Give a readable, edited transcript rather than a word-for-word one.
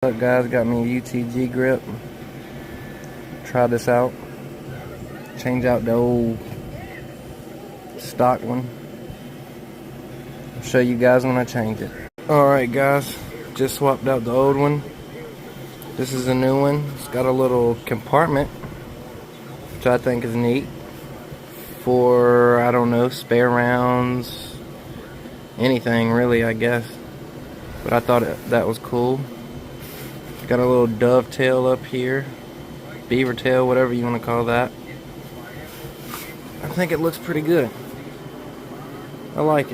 What's up guys, got me a UTG grip. Try this out. Change out the old stock one. I'll show you guys when I change it. Alright guys, just swapped out the old one. This is a new one. It's got a little compartment, which I think is neat. For, I don't know, spare rounds. Anything really, I guess. But I thought that was cool. Got a little dovetail up here, beaver tail, whatever you want to call that. I think it looks pretty good. I like it.